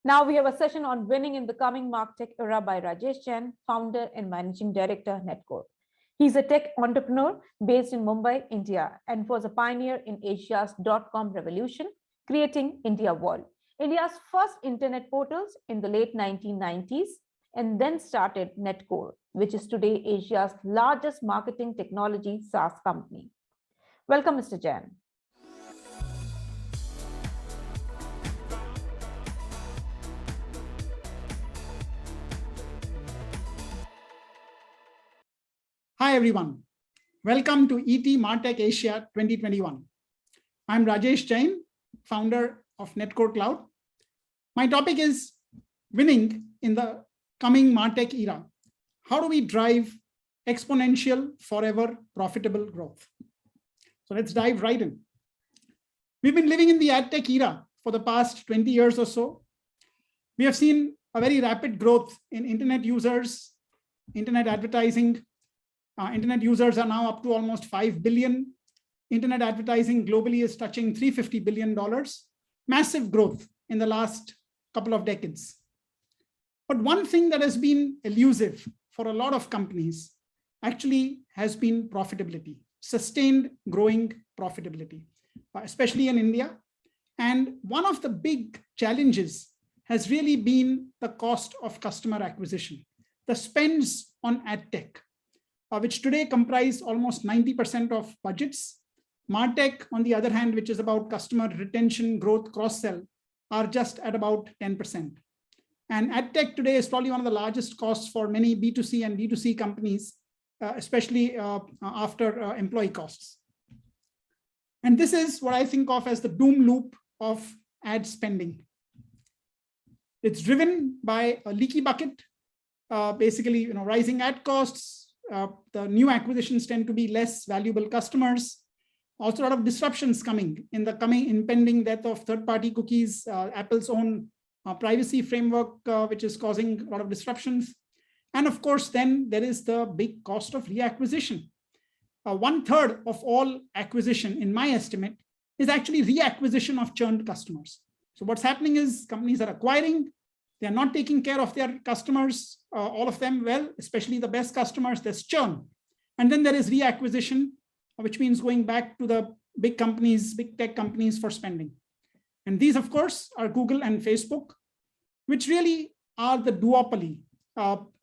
Now we have a session on winning in the coming MarTech era by Rajesh Jain, founder and managing director, Netcore. He's a tech entrepreneur based in Mumbai, India, and was a pioneer in Asia's .com revolution, creating India World, India's first internet portals in the late 1990s, and then started Netcore, which is today Asia's largest marketing technology SaaS company. Welcome, Mr. Jain. Hi, everyone. Welcome to ET MarTech Asia 2021. I'm Rajesh Jain, founder of Netcore Cloud. My topic is winning in the coming MarTech era. How do we drive exponential, forever profitable growth? So let's dive right in. We've been living in the ad tech era for the past 20 years or so. We have seen a very rapid growth in internet users, internet advertising. Internet users are now up to almost 5 billion. Internet advertising globally is touching $350 billion. Massive growth in the last couple of decades. But one thing that has been elusive for a lot of companies actually has been profitability, sustained growing profitability, especially in India. And one of the big challenges has really been the cost of customer acquisition, the spends on ad tech, which today comprise almost 90% of budgets. MarTech, on the other hand, which is about customer retention, growth, cross-sell, are just at about 10%. And ad tech today is probably one of the largest costs for many B2C and D2C companies, especially after employee costs. And this is what I think of as the doom loop of ad spending. It's driven by a leaky bucket, basically, rising ad costs. The new acquisitions tend to be less valuable customers. Also, a lot of disruptions coming in the impending death of third-party cookies, Apple's own privacy framework, which is causing a lot of disruptions. And of course, then there is the big cost of reacquisition. 1/3 of all acquisition, in my estimate, is actually reacquisition of churned customers. So what's happening is companies are acquiring, they are not taking care of their customers, all of them well, especially the best customers, there's churn. And then there is reacquisition, which means going back to the big companies, big tech companies for spending. And these, of course, are Google and Facebook, which really are the duopoly.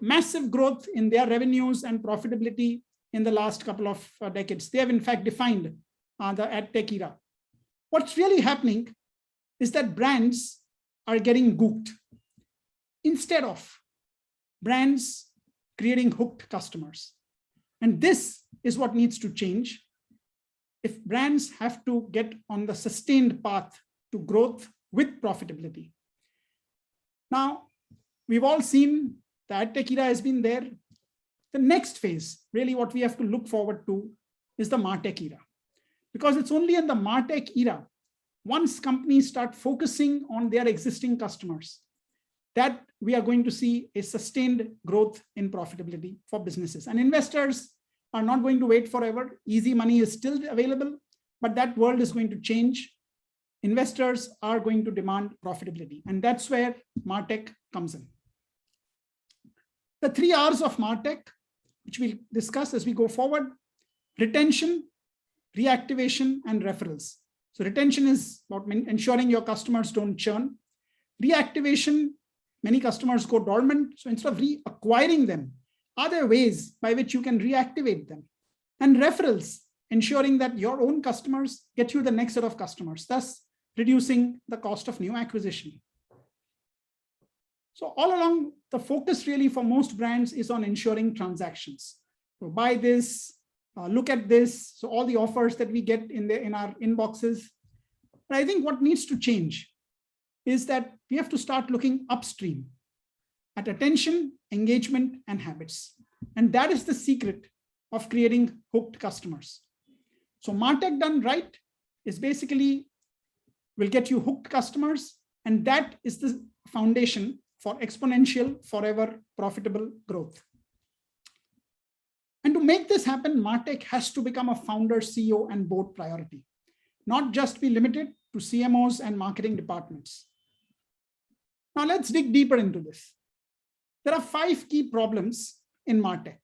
Massive growth in their revenues and profitability in the last couple of decades. They have, in fact, defined the ad tech era. What's really happening is that brands are getting gooked. Instead of brands creating hooked customers. And this is what needs to change if brands have to get on the sustained path to growth with profitability. Now, we've all seen the ad tech era has been there. The next phase, really what we have to look forward to, is the MarTech era. Because it's only in the MarTech era, once companies start focusing on their existing customers, that we are going to see a sustained growth in profitability for businesses. And investors are not going to wait forever. Easy money is still available, but that world is going to change. Investors are going to demand profitability. And that's where MarTech comes in. The 3 R's of MarTech, which we'll discuss as we go forward: retention, reactivation, and referrals. So retention is about ensuring your customers don't churn. Reactivation, many customers go dormant. So instead of reacquiring them, are there ways by which you can reactivate them? And referrals, ensuring that your own customers get you the next set of customers, thus reducing the cost of new acquisition. So all along, the focus really for most brands is on ensuring transactions. So buy this, look at this. So all the offers that we get in our inboxes. But I think what needs to change is that we have to start looking upstream at attention, engagement, and habits. And that is the secret of creating hooked customers. So MarTech done right is basically will get you hooked customers. And that is the foundation for exponential, forever profitable growth. And to make this happen, MarTech has to become a founder, CEO, and board priority, not just be limited to CMOs and marketing departments. Now let's dig deeper into this. There are 5 key problems in MarTech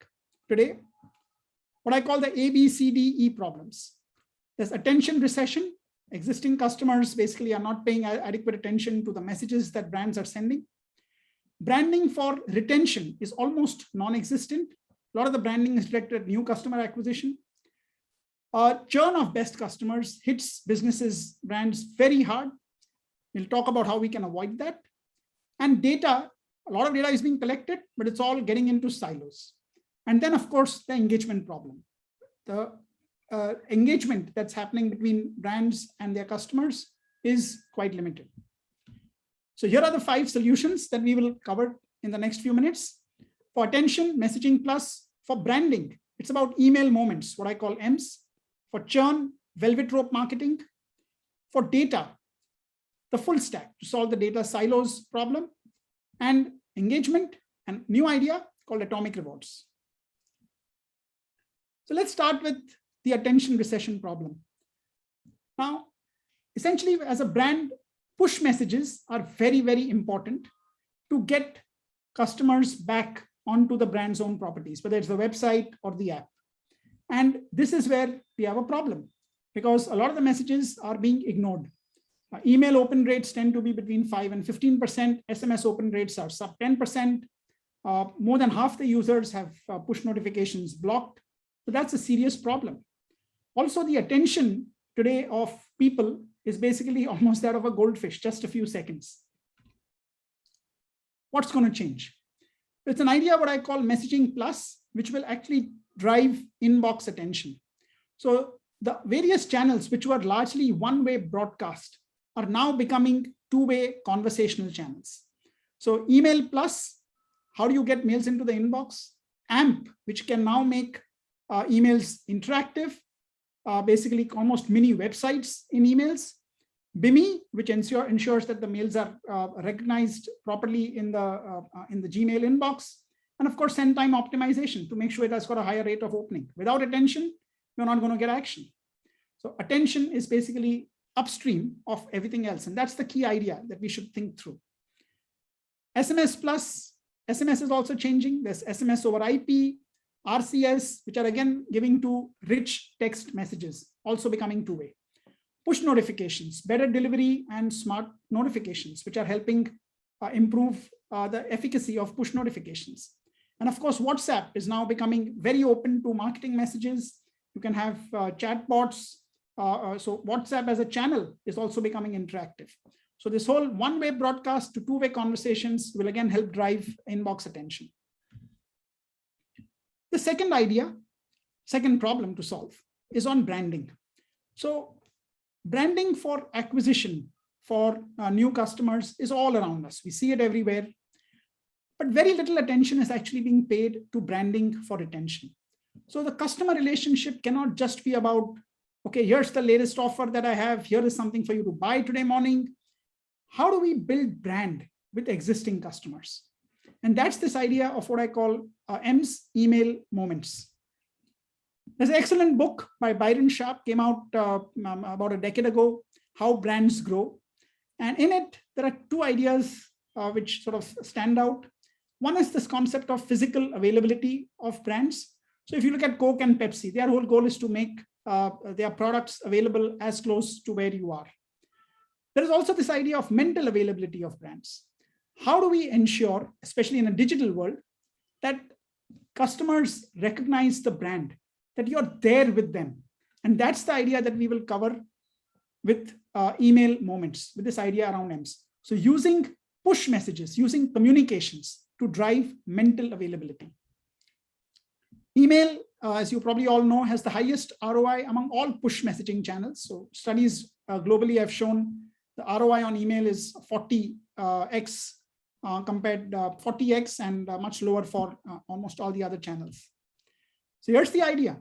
today, what I call the ABCDE problems. There's attention recession. Existing customers basically are not paying adequate attention to the messages that brands are sending. Branding for retention is almost non-existent. A lot of the branding is directed at new customer acquisition. Churn of best customers hits businesses, brands very hard. We'll talk about how we can avoid that. And data, a lot of data is being collected, but it's all getting into silos. And then, of course, the engagement problem. The engagement that's happening between brands and their customers is quite limited. So here are the 5 solutions that we will cover in the next few minutes. For attention, Messaging Plus. For branding, it's about email moments, what I call EMS. For churn, Velvet Rope marketing. For data, the full stack to solve the data silos problem. And engagement, and new idea called Atomic Rewards. So let's start with the attention recession problem. Now, essentially, as a brand, push messages are very, very important to get customers back onto the brand's own properties, whether it's the website or the app. And this is where we have a problem, because a lot of the messages are being ignored. Email open rates tend to be between 5 and 15%. SMS open rates are sub 10%. More than half the users have push notifications blocked. So that's a serious problem. Also, the attention today of people is basically almost that of a goldfish, just a few seconds. What's going to change? It's an idea what I call Messaging Plus, which will actually drive inbox attention. So the various channels, which were largely one-way broadcast, are now becoming two-way conversational channels. So email plus, how do you get mails into the inbox? AMP, which can now make emails interactive, basically almost mini websites in emails. BIMI, which ensures that the mails are recognized properly in the Gmail inbox. And of course, send time optimization to make sure it has got a higher rate of opening. Without attention, you're not going to get action. So attention is basically upstream of everything else. And that's the key idea that we should think through. SMS plus, SMS is also changing. There's SMS over IP, RCS, which are again giving to rich text messages, also becoming two-way. Push notifications, better delivery, and smart notifications, which are helping improve the efficacy of push notifications. And of course, WhatsApp is now becoming very open to marketing messages. You can have chatbots. So WhatsApp as a channel is also becoming interactive. So this whole one-way broadcast to two-way conversations will again help drive inbox attention. The second idea, second problem to solve is on branding. So branding for acquisition for new customers is all around us. We see it everywhere, but very little attention is actually being paid to branding for retention. So the customer relationship cannot just be about, okay, here's the latest offer that I have. Here is something for you to buy today morning. How do we build brand with existing customers? And that's this idea of what I call EMS, email moments. There's an excellent book by Byron Sharp, came out about a decade ago, How Brands Grow. And in it, there are two ideas which sort of stand out. One is this concept of physical availability of brands. So if you look at Coke and Pepsi, their whole goal is to make their products available as close to where you are. There is also this idea of mental availability of brands. How do we ensure, especially in a digital world, that customers recognize the brand, that you're there with them? And that's the idea that we will cover with email moments, with this idea around EMS. So using push messages, using communications to drive mental availability. Email, as you probably all know, has the highest ROI among all push messaging channels. So studies globally have shown the ROI on email is 40x compared 40x and much lower for almost all the other channels. So here's the idea.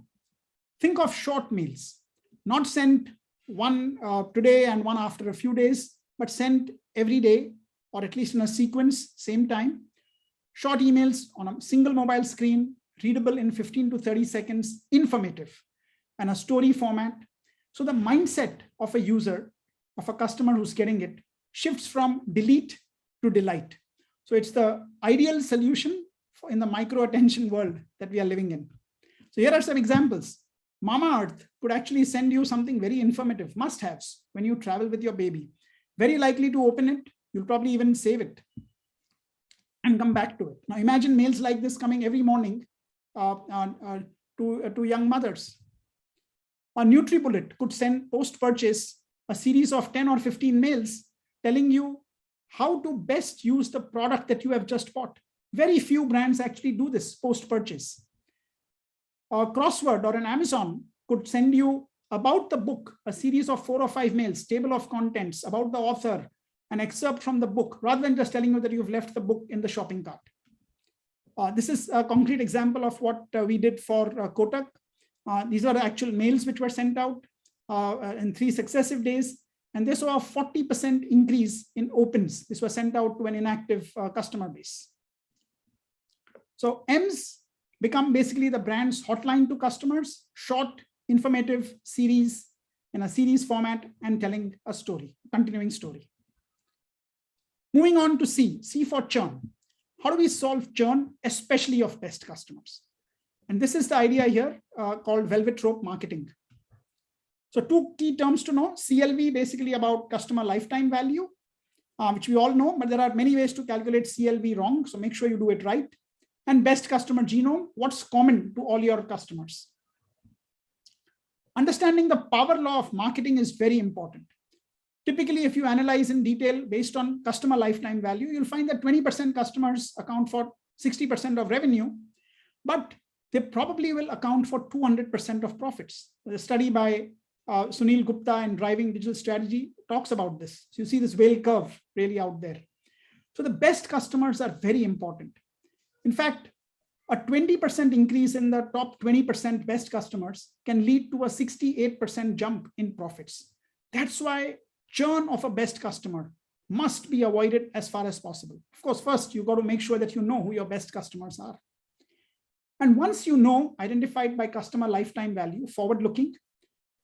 Think of short mails, not sent one today and one after a few days, but sent every day or at least in a sequence, same time. Short emails on a single mobile screen, readable in 15 to 30 seconds, informative, and a story format. So the mindset of a user, of a customer who's getting it, shifts from delete to delight. So it's the ideal solution in the micro attention world that we are living in. So here are some examples. Mamaearth could actually send you something very informative, must-haves, when you travel with your baby. Very likely to open it. You'll probably even save it and come back to it. Now imagine mails like this coming every morning to young mothers. A NutriBullet could send post-purchase a series of 10 or 15 mails telling you how to best use the product that you have just bought. Very few brands actually do this post-purchase. A Crossword or an Amazon could send you about the book, a series of 4 or 5 mails, table of contents about the author, an excerpt from the book, rather than just telling you that you've left the book in the shopping cart. This is a concrete example of what we did for Kotak. These are the actual mails which were sent out in 3 successive days. And they saw a 40% increase in opens. This was sent out to an inactive customer base. So M's become basically the brand's hotline to customers, short, informative series in a series format and telling a story, continuing story. Moving on to C for churn. How do we solve churn, especially of best customers? And this is the idea here called velvet rope marketing. So 2 key terms to know: CLV, basically about customer lifetime value, which we all know, but there are many ways to calculate CLV wrong. So make sure you do it right. And best customer genome, what's common to all your customers. Understanding the power law of marketing is very important. Typically, if you analyze in detail based on customer lifetime value, you'll find that 20% customers account for 60% of revenue, but they probably will account for 200% of profits. The study by Sunil Gupta in Driving Digital Strategy talks about this. So you see this whale curve really out there. So the best customers are very important. In fact, a 20% increase in the top 20% best customers can lead to a 68% jump in profits. That's why churn of a best customer must be avoided as far as possible. Of course, first, you've got to make sure that you know who your best customers are. And once you know, identified by customer lifetime value, forward-looking,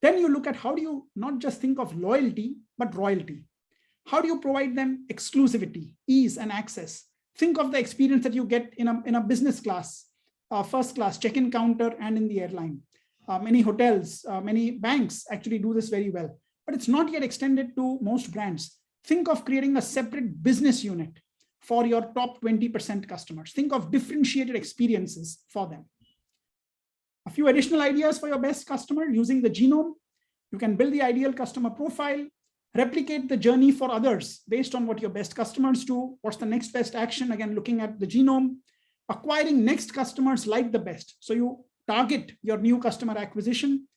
then you look at how do you not just think of loyalty, but royalty. How do you provide them exclusivity, ease, and access? Think of the experience that you get in a business class, first class, check-in counter, and in the airline. Many hotels, many banks actually do this very well, but it's not yet extended to most brands. Think of creating a separate business unit for your top 20% customers. Think of differentiated experiences for them. A few additional ideas for your best customer using the genome. You can build the ideal customer profile, replicate the journey for others based on what your best customers do. What's the next best action? Again, looking at the genome, acquiring next customers like the best. So you target your new customer acquisition.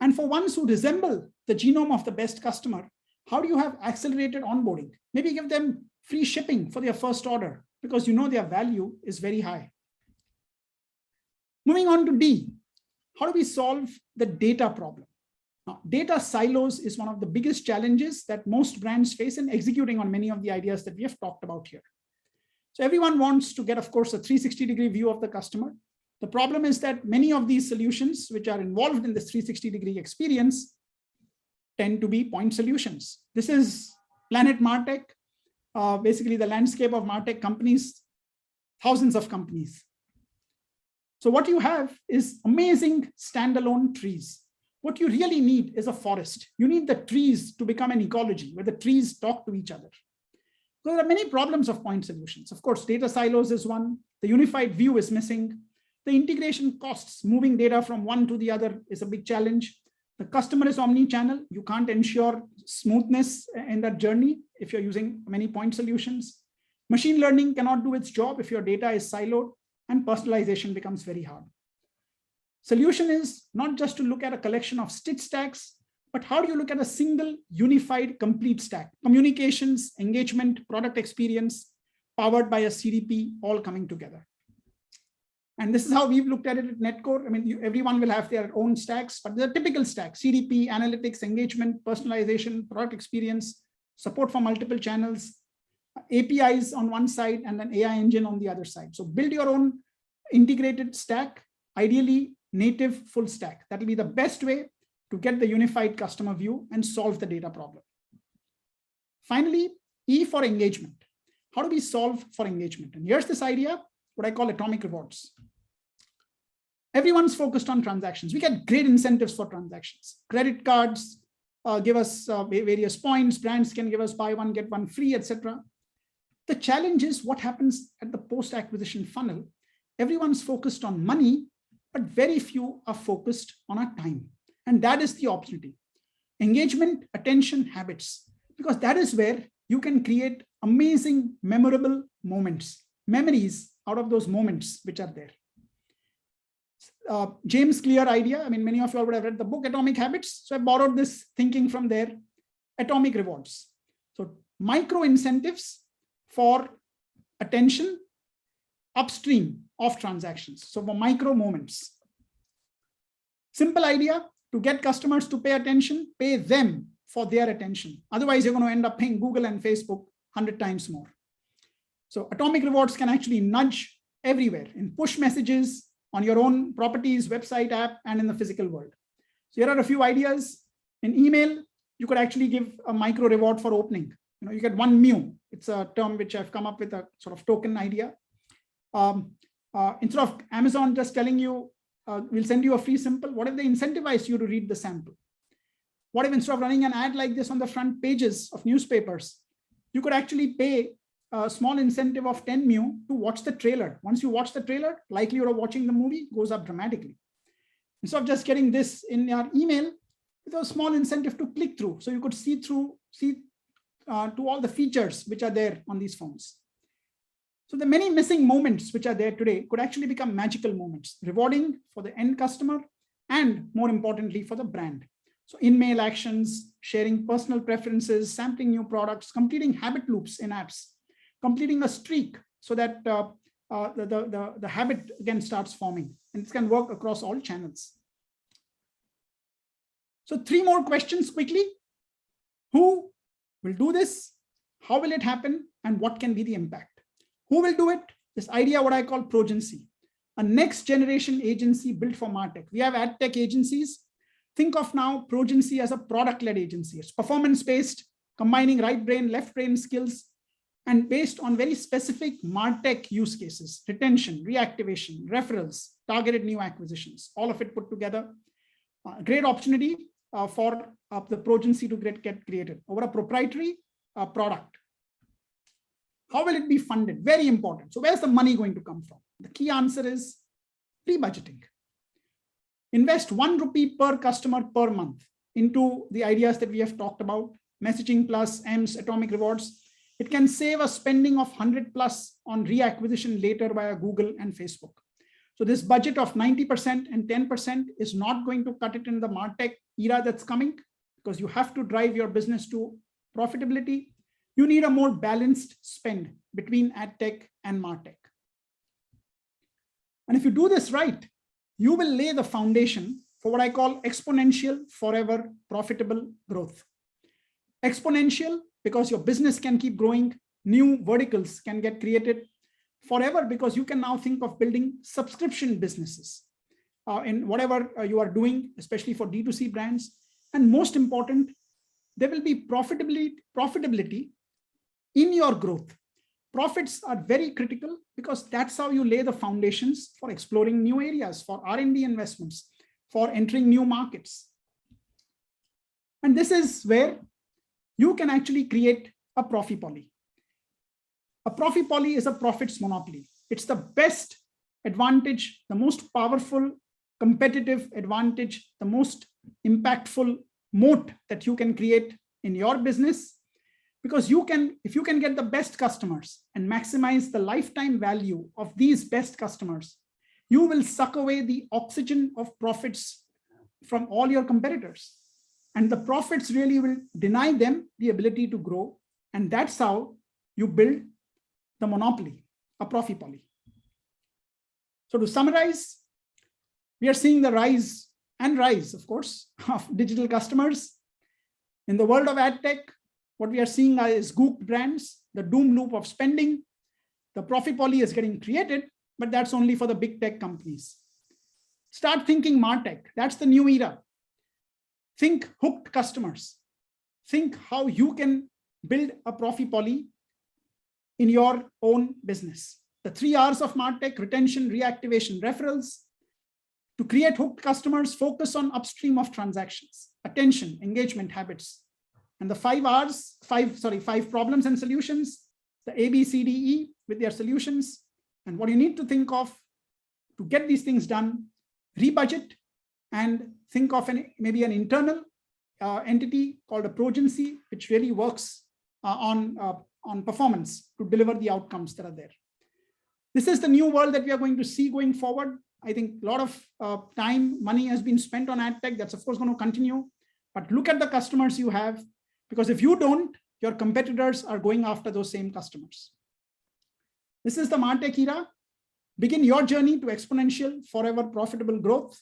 And for ones who resemble the genome of the best customer, how do you have accelerated onboarding? Maybe give them free shipping for their first order because you know their value is very high. Moving on to D, how do we solve the data problem? Now, data silos is one of the biggest challenges that most brands face in executing on many of the ideas that we have talked about here. So everyone wants to get, of course, a 360-degree view of the customer. The problem is that many of these solutions which are involved in this 360-degree experience tend to be point solutions. This is Planet Martech, basically the landscape of Martech companies, thousands of companies. So what you have is amazing standalone trees. What you really need is a forest. You need the trees to become an ecology where the trees talk to each other. There are many problems of point solutions. Of course, data silos is one. The unified view is missing. The integration costs, moving data from one to the other, is a big challenge. The customer is omni-channel. You can't ensure smoothness in that journey if you're using many point solutions. Machine learning cannot do its job if your data is siloed, and personalization becomes very hard. Solution is not just to look at a collection of stitch stacks, but how do you look at a single unified complete stack? Communications, engagement, product experience, powered by a CDP, all coming together. And this is how we've looked at it at Netcore. I mean, everyone will have their own stacks, but the typical stack: CDP, analytics, engagement, personalization, product experience, support for multiple channels, APIs on one side, and an AI engine on the other side. So build your own integrated stack, ideally native full stack. That will be the best way to get the unified customer view and solve the data problem. Finally, E for engagement. how do we solve for engagement? And here's this idea, what I call atomic rewards. Everyone's focused on transactions. We get great incentives for transactions. Credit cards give us various points. Brands can give us buy one, get one free, etc. The challenge is what happens at the post-acquisition funnel. Everyone's focused on money, but very few are focused on our time. And that is the opportunity. Engagement, attention, habits, because that is where you can create amazing, memorable moments, memories out of those moments which are there. James Clear idea. I mean, many of you all would have read the book Atomic Habits. So I borrowed this thinking from there. Atomic rewards. So micro incentives for attention upstream of transactions. So for micro moments. Simple idea, to get customers to pay attention, pay them for their attention. Otherwise, you're going to end up paying Google and Facebook 100 times more. So atomic rewards can actually nudge everywhere in push messages, on your own properties, website, app, and in the physical world. So here are a few ideas. In email, you could actually give a micro reward for opening. You get 1 mu. It's a term which I've come up with, a sort of token idea. Instead of Amazon just telling you, we'll send you a free sample, what if they incentivize you to read the sample? What if instead of running an ad like this on the front pages of newspapers, you could actually pay a small incentive of 10 mu to watch the trailer. Once you watch the trailer, likelihood of watching the movie goes up dramatically. Instead of just getting this in your email, with a small incentive to click through. So you could see to all the features which are there on these phones. So the many missing moments which are there today could actually become magical moments, rewarding for the end customer and more importantly for the brand. So in-mail actions, sharing personal preferences, sampling new products, completing habit loops in apps, completing a streak so that the habit again starts forming, and it can work across all channels. So 3 more questions quickly. Who will do this? How will it happen? And what can be the impact? Who will do it? This idea, what I call Progency, a next generation agency built for MarTech. We have ad tech agencies. Think of now Progency as a product-led agency. It's performance-based, combining right brain, left brain skills, and based on very specific MarTech use cases, retention, reactivation, referrals, targeted new acquisitions, all of it put together. Great opportunity for the Progency to get created over a proprietary product. How will it be funded? Very important. So where's the money going to come from? The key answer is pre-budgeting. Invest 1 rupee per customer per month into the ideas that we have talked about, messaging plus M's, atomic rewards. It can save a spending of 100 plus on reacquisition later via Google and Facebook. So this budget of 90% and 10% is not going to cut it in the MarTech era that's coming, because you have to drive your business to profitability. You need a more balanced spend between ad tech and MarTech. And if you do this right, you will lay the foundation for what I call exponential, forever profitable growth. Exponential, because your business can keep growing, new verticals can get created. Forever, because you can now think of building subscription businesses in whatever you are doing, especially for D2C brands. And most important, there will be profitability in your growth. Profits are very critical because that's how you lay the foundations for exploring new areas, for R&D investments, for entering new markets. And this is where you can actually create a Profipoly. A Profipoly is a profits monopoly. It's the best advantage, the most powerful competitive advantage, the most impactful moat that you can create in your business. Because if you can get the best customers and maximize the lifetime value of these best customers, you will suck away the oxygen of profits from all your competitors. And the profits really will deny them the ability to grow. And that's how you build the monopoly, a Profipoly. So to summarize, we are seeing the rise, of course, of digital customers. In the world of ad tech, what we are seeing is gooped brands, the doom loop of spending. The Profipoly is getting created, but that's only for the big tech companies. Start thinking MarTech. That's the new era. Think hooked customers. Think how you can build a Profipoly in your own business. The 3 R's of MarTech: retention, reactivation, referrals. To create hooked customers, focus on upstream of transactions, attention, engagement, habits. And the 5 R's, 5 problems and solutions, the A, B, C, D, E with their solutions. And what you need to think of to get these things done: rebudget, and think of maybe an internal entity called a Progency, which really works on performance to deliver the outcomes that are there. This is the new world that we are going to see going forward. I think a lot of time, money has been spent on ad tech. That's of course going to continue. But look at the customers you have, because if you don't, your competitors are going after those same customers. This is the MarTech era. Begin your journey to exponential, forever profitable growth.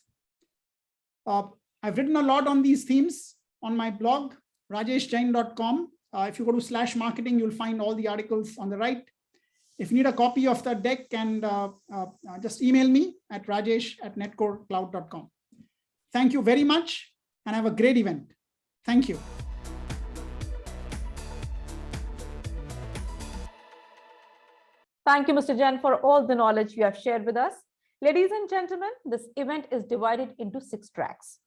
I've written a lot on these themes on my blog, rajeshjain.com. If you go to /marketing, you'll find all the articles on the right. If you need a copy of the deck, and just email me at rajesh@netcorecloud.com. Thank you very much, and have a great event. Thank you. Thank you, Mr. Jain, for all the knowledge you have shared with us. Ladies and gentlemen, this event is divided into 6 tracks.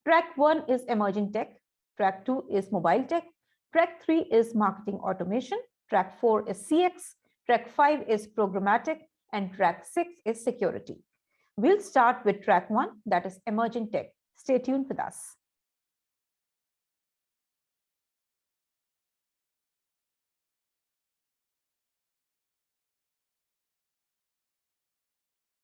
Track 1 is emerging tech. Track 2 is mobile tech. Track 3 is marketing automation. Track 4 is CX. Track 5 is programmatic, and track 6 is security. We'll start with track 1, that is emerging tech. Stay tuned with us.